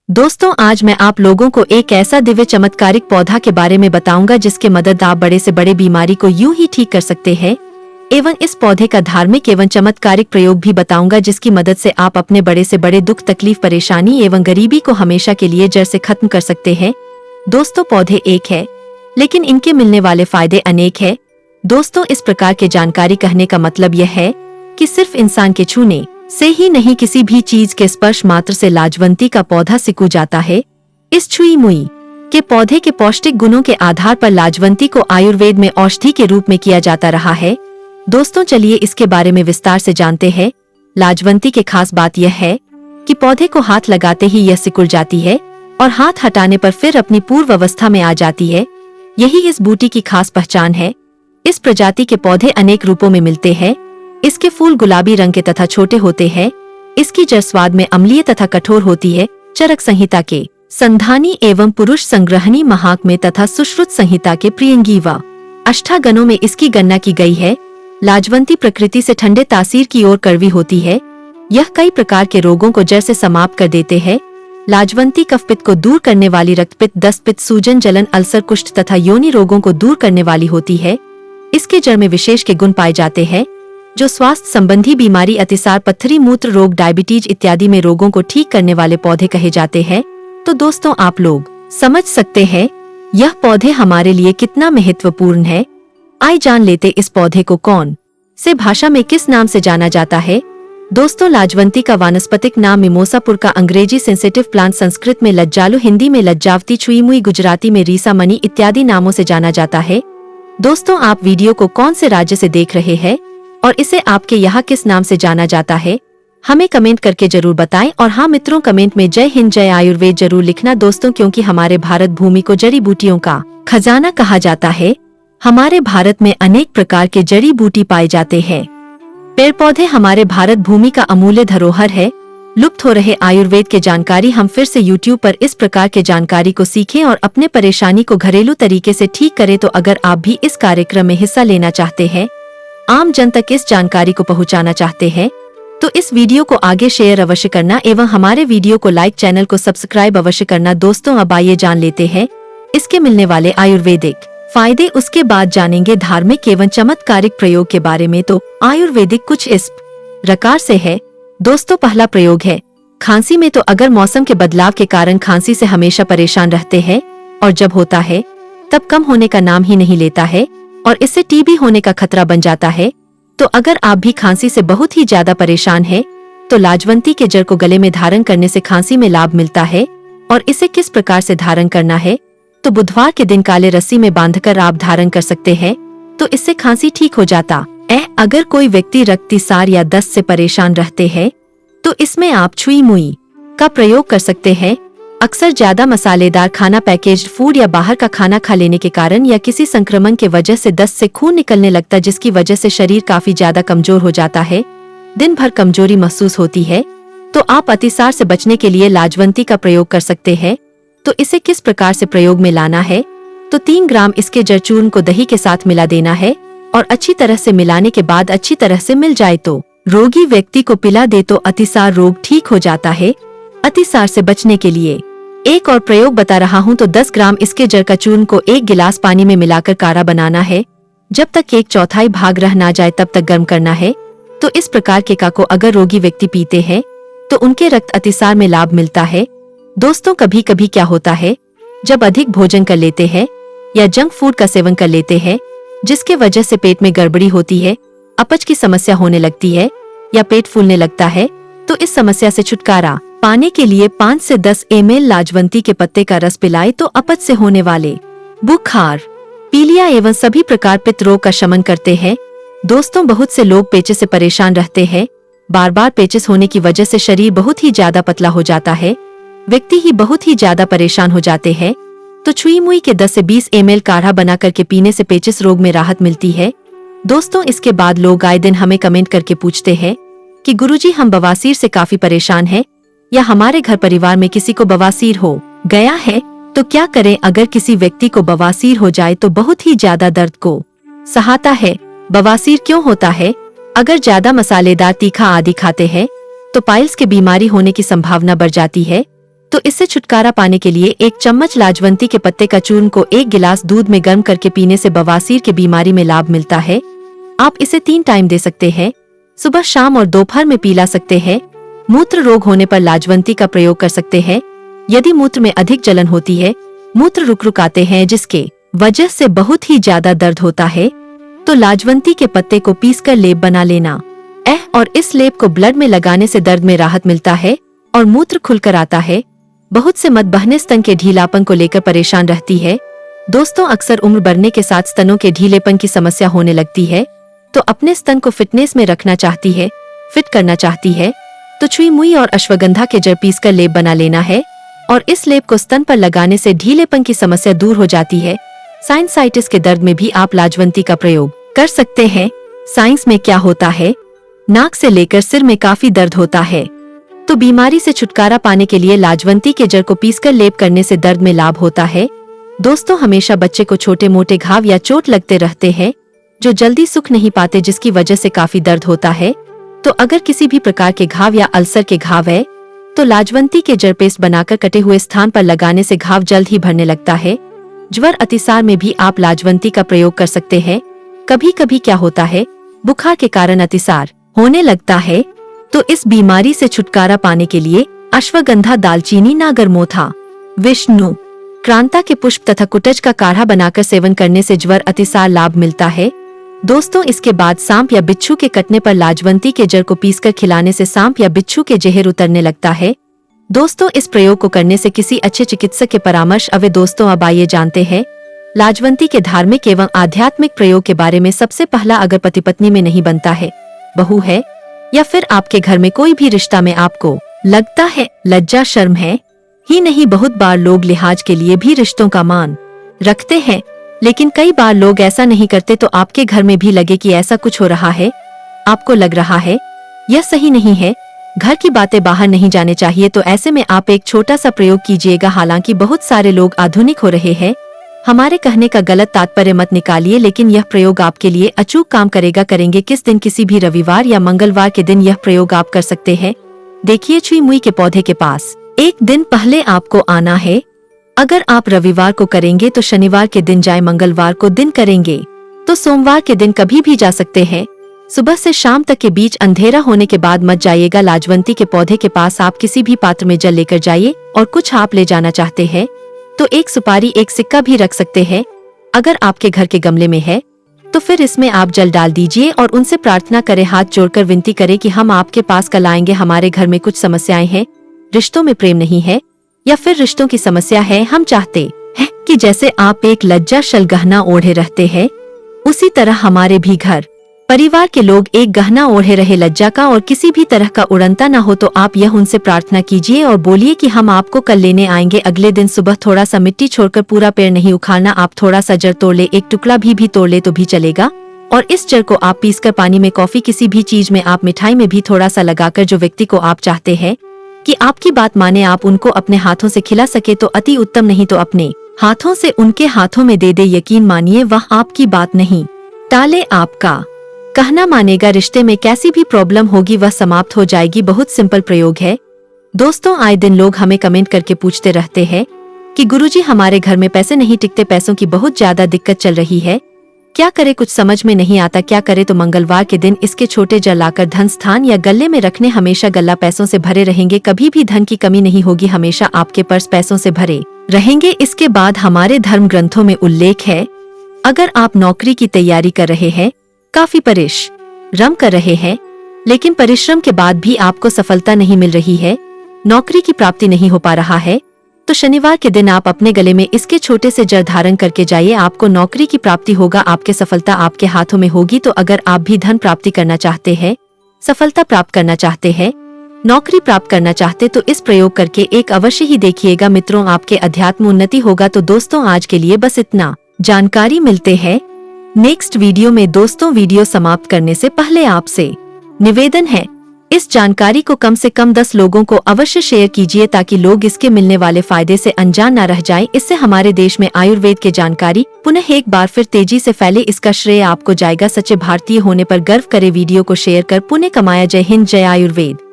दोस्तों, आज मैं आप लोगों को एक ऐसा दिव्य चमत्कारिक पौधा के बारे में बताऊंगा जिसके मदद आप बड़े से बड़े बीमारी को यूं ही ठीक कर सकते हैं। एवं इस पौधे का धार्मिक एवं चमत्कारिक प्रयोग भी बताऊंगा जिसकी मदद से आप अपने बड़े से बड़े दुख, तकलीफ, परेशानी एवं गरीबी को हमेशा के लिए जड़ से खत्म कर सकते हैं। दोस्तों, पौधे एक है लेकिन इनके मिलने वाले फायदे अनेक है। दोस्तों, इस प्रकार के जानकारी कहने का मतलब यह है कि सिर्फ इंसान के छूने से ही नहीं, किसी भी चीज के स्पर्श मात्र से लाजवंती का पौधा सिकुड़ जाता है। इस छुई मुई के पौधे के पौष्टिक गुणों के आधार पर लाजवंती को आयुर्वेद में औषधि के रूप में किया जाता रहा है। दोस्तों, चलिए इसके बारे में विस्तार से जानते हैं। लाजवंती के खास बात यह है कि पौधे को हाथ लगाते ही यह सिकुड़ जाती है और हाथ हटाने पर फिर अपनी पूर्व अवस्था में आ जाती है। यही इस बूटी की खास पहचान है। इस प्रजाति के पौधे अनेक रूपों में मिलते हैं। इसके फूल गुलाबी रंग के तथा छोटे होते हैं। इसकी जड़ स्वाद में अम्लीय तथा कठोर होती है। चरक संहिता के संधानी एवं पुरुष संग्रहणी महाक में तथा सुश्रुत संहिता के प्रियंगी व अष्टागणों में इसकी गणना की गई है। लाजवंती प्रकृति से ठंडे तासीर की ओर कड़वी होती है। यह कई प्रकार के रोगों को जड़ से समाप्त कर देते हैं। लाजवंती कफपित्त को दूर करने वाली, रक्तपित्त, दस्तपित्त, सूजन, जलन, अल्सर, कुष्ठ तथा योनि रोगों को दूर करने वाली होती है। इसके जड़ में विशेष के गुण पाए जाते हैं जो स्वास्थ्य संबंधी बीमारी, अतिसार, पत्थरी, मूत्र रोग, डायबिटीज इत्यादि में रोगों को ठीक करने वाले पौधे कहे जाते हैं। तो दोस्तों, आप लोग समझ सकते हैं यह पौधे हमारे लिए कितना महत्वपूर्ण है। आइए जान लेते इस पौधे को कौन से भाषा में किस नाम से जाना जाता है। दोस्तों, लाजवंती का वानस्पतिक नाम मिमोसा पुरका, अंग्रेजी सेंसिटिव प्लांट, संस्कृत में लज्जालु, हिंदी में लज्जावती, छुई मुई, गुजराती में रीसा मनी इत्यादि नामों से जाना जाता है। दोस्तों, आप वीडियो को कौन से राज्य से देख रहे हैं और इसे आपके यहाँ किस नाम से जाना जाता है, हमें कमेंट करके जरूर बताएं। और हाँ मित्रों, कमेंट में जय हिंद, जय आयुर्वेद जरूर लिखना दोस्तों, क्योंकि हमारे भारत भूमि को जड़ी बूटियों का खजाना कहा जाता है। हमारे भारत में अनेक प्रकार के जड़ी बूटी पाए जाते हैं। पेड़ पौधे हमारे भारत भूमि का अमूल्य धरोहर है। लुप्त हो रहे आयुर्वेद के जानकारी हम फिर से YouTube पर इस प्रकार के जानकारी को सीखें और अपने परेशानी को घरेलू तरीके से ठीक करें। तो अगर आप भी इस कार्यक्रम में हिस्सा लेना चाहते हैं, आम जन तक इस जानकारी को पहुंचाना चाहते हैं, तो इस वीडियो को आगे शेयर अवश्य करना एवं हमारे वीडियो को लाइक, चैनल को सब्सक्राइब अवश्य करना। दोस्तों, अब आइए जान लेते हैं इसके मिलने वाले आयुर्वेदिक फायदे। उसके बाद जानेंगे धार्मिक एवं चमत्कारिक प्रयोग के बारे में। तो आयुर्वेदिक कुछ इस प्रकार से है। दोस्तों, पहला प्रयोग है खांसी में। तो अगर मौसम के बदलाव के कारण खांसी से हमेशा परेशान रहते हैं और जब होता है तब कम होने का नाम ही नहीं लेता है और इससे टीबी होने का खतरा बन जाता है, तो अगर आप भी खांसी से बहुत ही ज्यादा परेशान हैं, तो लाजवंती के जड़ को गले में धारण करने से खांसी में लाभ मिलता है। और इसे किस प्रकार से धारण करना है, तो बुधवार के दिन काले रस्सी में बांधकर आप धारण कर सकते हैं, तो इससे खांसी ठीक हो जाता है। अगर कोई व्यक्ति रक्तसार या दस्त से परेशान रहते हैं, तो इसमें आप छुई मुई का प्रयोग कर सकते हैं। अक्सर ज्यादा मसालेदार खाना, पैकेज्ड फूड या बाहर का खाना खा लेने के कारण या किसी संक्रमण के वजह से दस्त से खून निकलने लगता, जिसकी वजह से शरीर काफी ज्यादा कमजोर हो जाता है, दिन भर कमजोरी महसूस होती है, तो आप अतिसार से बचने के लिए लाजवंती का प्रयोग कर सकते हैं। तो इसे किस प्रकार से प्रयोग में लाना है, तो 3 ग्राम इसके जड़ चूर्ण को दही के साथ मिला देना है और अच्छी तरह से मिलाने के बाद अच्छी तरह से मिल जाए तो रोगी व्यक्ति को पिला दे तो अतिसार रोग ठीक हो जाता है। अतिसार से बचने के लिए एक और प्रयोग बता रहा हूँ। तो 10 ग्राम इसके जड़ का चूर्ण को 1 गिलास पानी में मिलाकर काढ़ा बनाना है। जब तक 1/4 भाग रह ना जाए तब तक गर्म करना है। तो इस प्रकार के का को अगर रोगी व्यक्ति पीते हैं तो उनके रक्त अतिसार में लाभ मिलता है। दोस्तों, कभी कभी क्या होता है, जब अधिक भोजन कर लेते हैं या जंक फूड का सेवन कर लेते हैं, जिसके वजह से पेट में गड़बड़ी होती है, अपच की समस्या होने लगती है या पेट फूलने लगता है, तो इस समस्या से छुटकारा पाने के लिए 5 से 10 ml लाजवंती के पत्ते का रस पिलाए तो अपच से होने वाले बुखार, पीलिया एवं सभी प्रकार पित्त रोग का शमन करते हैं। दोस्तों, बहुत से लोग पेचिस से परेशान रहते हैं। बार बार पेचिस होने की वजह से शरीर बहुत ही ज्यादा पतला हो जाता है, व्यक्ति ही बहुत ही ज्यादा परेशान हो जाते हैं। तो छुई मुई के 10 से 20 ml काढ़ा बना करके पीने से पेचिस रोग में राहत मिलती है। दोस्तों, इसके बाद लोग आए दिन हमें कमेंट करके पूछते हैं कि गुरुजी, हम बवासीर से काफी परेशान हैं या हमारे घर परिवार में किसी को बवासीर हो गया है, तो क्या करें। अगर किसी व्यक्ति को बवासीर हो जाए तो बहुत ही ज्यादा दर्द को सहाता है। बवासीर क्यों होता है? अगर ज्यादा मसालेदार, तीखा आदि खाते हैं तो पाइल्स की बीमारी होने की संभावना बढ़ जाती है। तो इससे छुटकारा पाने के लिए 1 चम्मच लाजवंती के पत्ते का चूर्ण को 1 गिलास दूध में गर्म करके पीने से बवासीर की बीमारी में लाभ मिलता है। आप इसे 3 टाइम दे सकते हैं, सुबह, शाम और दोपहर में पिला सकते हैं। मूत्र रोग होने पर लाजवंती का प्रयोग कर सकते हैं। यदि मूत्र में अधिक जलन होती है, मूत्र रुक आते हैं जिसके वजह से बहुत ही ज्यादा दर्द होता है, तो लाजवंती के पत्ते को पीसकर लेप बना लेना और इस लेप को ब्लड में लगाने से दर्द में राहत मिलता है और मूत्र खुलकर आता है। बहुत से मत बहने स्तन के ढीलापन को लेकर परेशान रहती है। दोस्तों, अक्सर उम्र बढ़ने के साथ स्तनों के ढीलेपन की समस्या होने लगती है, तो अपने स्तन को फिटनेस में रखना चाहती है, फिट करना चाहती है, तो छुई मुई और अश्वगंधा के जड़ पीसकर लेप बना लेना है और इस लेप को स्तन पर लगाने से ढीलेपन की समस्या दूर हो जाती है। साइनसाइटिस के दर्द में भी आप लाजवंती का प्रयोग कर सकते हैं। साइंस में क्या होता है, नाक से लेकर सिर में काफी दर्द होता है, तो बीमारी से छुटकारा पाने के लिए लाजवंती के जड़ को पीसकर लेप करने से दर्द में लाभ होता है। दोस्तों, हमेशा बच्चे को छोटे मोटे घाव या चोट लगते रहते हैं जो जल्दी सूख नहीं पाते, जिसकी वजह से काफी दर्द होता है। तो अगर किसी भी प्रकार के घाव या अल्सर के घाव है तो लाजवंती के जड़ पेस्ट बनाकर कटे हुए स्थान पर लगाने से घाव जल्द ही भरने लगता है। ज्वर, अतिसार में भी आप लाजवंती का प्रयोग कर सकते हैं। कभी कभी क्या होता है, बुखार के कारण अतिसार होने लगता है, तो इस बीमारी से छुटकारा पाने के लिए अश्वगंधा, दालचीनी, नागरमोथा, विष्णु क्रांता के पुष्प तथा कुटज का काढ़ा बनाकर सेवन करने से ज्वर, अतिसार लाभ मिलता है। दोस्तों, इसके बाद सांप या बिच्छू के कटने पर लाजवंती के जड़ को पीसकर खिलाने से सांप या बिच्छू के जहर उतरने लगता है। दोस्तों, इस प्रयोग को करने से किसी अच्छे चिकित्सक के परामर्श अवे। दोस्तों, अब आइए जानते हैं लाजवंती के धार्मिक एवं आध्यात्मिक प्रयोग के बारे में। सबसे पहला, अगर पति पत्नी में नहीं बनता है, बहू है या फिर आपके घर में कोई भी रिश्ता में आपको लगता है लज्जा शर्म है ही नहीं, बहुत बार लोग लिहाज के लिए भी रिश्तों का मान रखते हैं, लेकिन कई बार लोग ऐसा नहीं करते, तो आपके घर में भी लगे कि ऐसा कुछ हो रहा है, आपको लग रहा है यह सही नहीं है, घर की बातें बाहर नहीं जाने चाहिए, तो ऐसे में आप एक छोटा सा प्रयोग कीजिएगा। हालांकि बहुत सारे लोग आधुनिक हो रहे हैं, हमारे कहने का गलत तात्पर्य मत निकालिए, लेकिन यह प्रयोग आपके लिए अचूक काम करेगा। करेंगे किस दिन? किसी भी रविवार या मंगलवार के दिन यह प्रयोग आप कर सकते हैं। देखिए, छुई मुई के पौधे के पास 1 दिन पहले आपको आना है। अगर आप रविवार को करेंगे तो शनिवार के दिन जाए, मंगलवार को दिन करेंगे तो सोमवार के दिन कभी भी जा सकते हैं। सुबह से शाम तक के बीच अंधेरा होने के बाद मत जाइएगा। लाजवंती के पौधे के पास आप किसी भी पात्र में जल लेकर जाइए और कुछ आप ले जाना चाहते हैं तो 1 सुपारी, 1 सिक्का भी रख सकते हैं। अगर आपके घर के गमले में है तो फिर इसमें आप जल डाल दीजिए और उनसे प्रार्थना करें, हाथ जोड़कर विनती करें कि हम आपके पास कल आएंगे, हमारे घर में कुछ समस्याएं हैं, रिश्तों में प्रेम नहीं है या फिर रिश्तों की समस्या है। हम चाहते हैं कि जैसे आप एक लज्जा शल गहना ओढ़े रहते हैं, उसी तरह हमारे भी घर परिवार के लोग एक गहना ओढ़े रहे लज्जा का, और किसी भी तरह का उड़नता न हो। तो आप यह उनसे प्रार्थना कीजिए और बोलिए कि हम आपको कल लेने आएंगे। अगले दिन सुबह थोड़ा सा मिट्टी छोड़कर, पूरा पेड़ नहीं उखाड़ना, आप थोड़ा सा जड़ तोड़ ले, 1 टुकड़ा भी तोड़ ले तो भी चलेगा। और इस जड़ को आप पीसकर पानी में, कॉफी, किसी भी चीज में, आप मिठाई में भी थोड़ा सा लगाकर, जो व्यक्ति को आप चाहते हैं कि आपकी बात माने, आप उनको अपने हाथों से खिला सके तो अति उत्तम, नहीं तो अपने हाथों से उनके हाथों में दे दे। यकीन मानिए, वह आपकी बात नहीं टाले, आपका कहना मानेगा। रिश्ते में कैसी भी प्रॉब्लम होगी वह समाप्त हो जाएगी। बहुत सिंपल प्रयोग है। दोस्तों, आए दिन लोग हमें कमेंट करके पूछते रहते हैं कि गुरुजी, हमारे घर में पैसे नहीं टिकते, पैसों की बहुत ज्यादा दिक्कत चल रही है, क्या करे, कुछ समझ में नहीं आता, क्या करे। तो मंगलवार के दिन इसके छोटे जल लाकर धन स्थान या गले में रखने, हमेशा गला पैसों से भरे रहेंगे, कभी भी धन की कमी नहीं होगी, हमेशा आपके पर्स पैसों से भरे रहेंगे। इसके बाद हमारे धर्म ग्रंथों में उल्लेख है, अगर आप नौकरी की तैयारी कर रहे हैं, काफी परिश्रम कर रहे हैं, लेकिन परिश्रम के बाद भी आपको सफलता नहीं मिल रही है, नौकरी की प्राप्ति नहीं हो पा रहा है, तो शनिवार के दिन आप अपने गले में इसके छोटे से जड़ धारण करके जाइए, आपको नौकरी की प्राप्ति होगा, आपके सफलता आपके हाथों में होगी। तो अगर आप भी धन प्राप्ति करना चाहते हैं, सफलता प्राप्त करना चाहते हैं, नौकरी प्राप्त करना चाहते, तो इस प्रयोग करके एक अवश्य ही देखिएगा मित्रों, आपके अध्यात्म उन्नति होगा। तो दोस्तों, आज के लिए बस इतना। जानकारी मिलते हैं नेक्स्ट वीडियो में। दोस्तों, वीडियो समाप्त करने से पहले आपसे निवेदन है, इस जानकारी को कम से कम 10 लोगों को अवश्य शेयर कीजिए ताकि लोग इसके मिलने वाले फायदे से अनजान न रह जाएं। इससे हमारे देश में आयुर्वेद के जानकारी पुनः एक बार फिर तेजी से फैले, इसका श्रेय आपको जाएगा। सच्चे भारतीय होने पर गर्व करे। वीडियो को शेयर कर पुण्य कमाया। जय हिंद, जय आयुर्वेद।